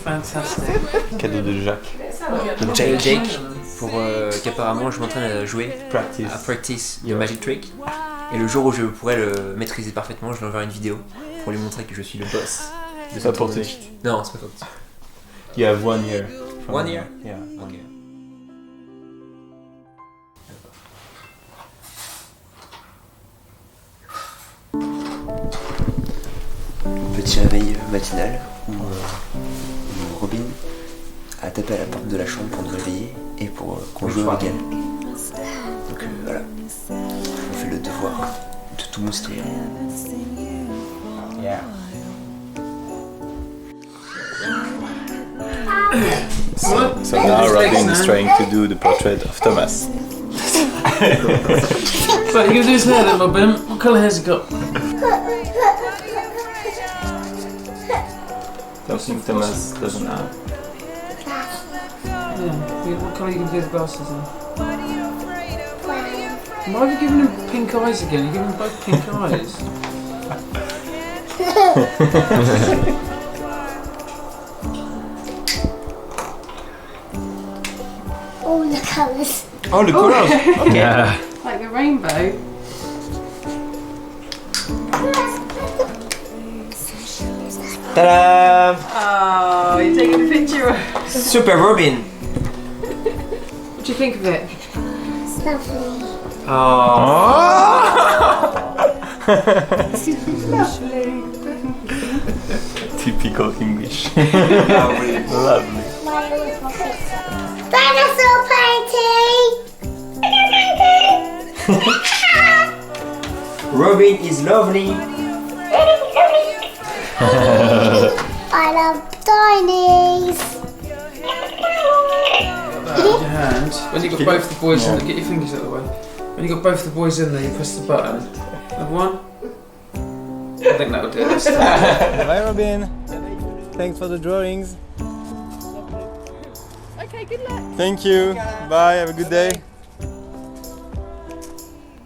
Fantastic. Cadeau de Jacques. Donc Jake, pour qu'apparemment je m'entraîne à jouer, à practice le magic trick. Et le jour où je pourrai le maîtriser parfaitement, je lui enverrai une vidéo pour lui montrer que je suis le boss. C'est pas pour tout de suite. Non, c'est pas pour tout de suite. You have 1 year. 1 year? Yeah. Okay. Petit réveil matinal où Robin a tapé à la porte de la chambre pour nous réveiller et pour qu'on joue avec elle. Donc voilà, on fait le devoir de tout mon citoyen. Yeah. So now Robin is trying to do the portrait of Thomas. So you gonna do his hair then, Robin? What colour hair's he got? Don't think Thomas doesn't have. Yeah. What colour are you gonna do the glasses in? Why have you given him pink eyes again? You're giving him both pink eyes. All the colours. Oh, the colors. Okay. Yeah. Like the rainbow. Ta-da! Oh, you're taking a picture of Super Robin. What do you think of it? It's lovely. Typical English. Lovely. Lovely. Dinosaur painting! Robin is lovely. I love Tinies. Your hand. When you got both the boys in there, get your fingers out of the way. When you got both the boys in there, you press the button. Have one? I think that would do it. Bye, Robin. Thanks for the drawings. Okay, good luck. Thank you. Bye, have a good day.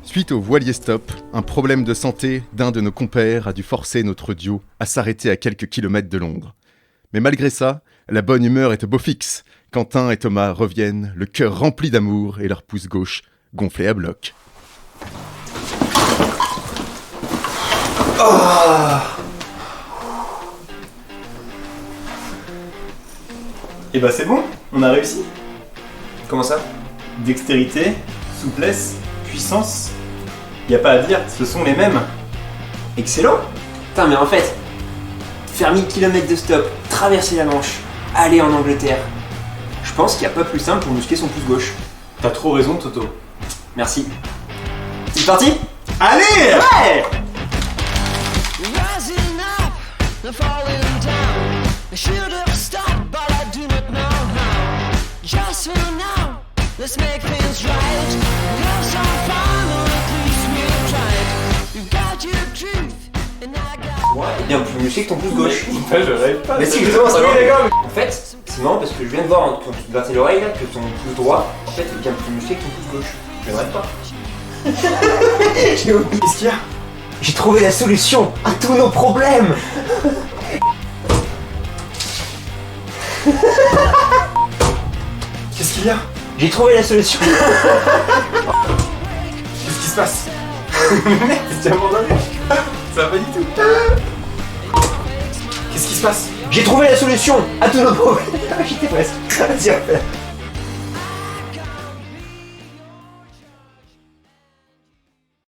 Suite au voilier stop, un problème de santé d'un de nos compères a dû forcer notre duo à s'arrêter à quelques kilomètres de Londres. Mais malgré ça, la bonne humeur est au beau fixe. Quentin et Thomas reviennent, le cœur rempli d'amour et leur pouce gauche gonflé à bloc. Et bah c'est bon, on a réussi. Comment ça? Dextérité, souplesse, puissance. Y a pas à dire, ce sont les mêmes. Excellent. Putain, mais en fait, faire 1000 km de stop, traverser la Manche, aller en Angleterre. Je pense qu'il n'y a pas plus simple pour muscler son pouce gauche. T'as trop raison, Toto. Merci. C'est parti? Allez! Ouais! Rising up, the falling down. I should have stopped, but I do not know how. Just for now, let's make things right. Have some fun, or at least we've tried. You got your truth, and I got. Ouais, et bien plus musclé que ton pouce gauche. Ouais, je rêve pas. Mais si, justement, c'est vrai. En fait, c'est marrant parce que je viens de voir quand tu te grattais l'oreille là que ton pouce droit, en fait, est bien plus musclé que ton pouce gauche. Je ne rêve pas. J'ai oublié. Qu'est-ce qu'il y a? J'ai trouvé la solution à tous nos problèmes. Qu'est-ce qu'il y a? J'ai trouvé la solution. Qu'est-ce qui se passe? Mec, t'es abandonné. Ça va pas du tout. Qu'est-ce qui se passe? J'ai trouvé la solution à tous nos problèmes. J'étais presque. Vas-y, refais.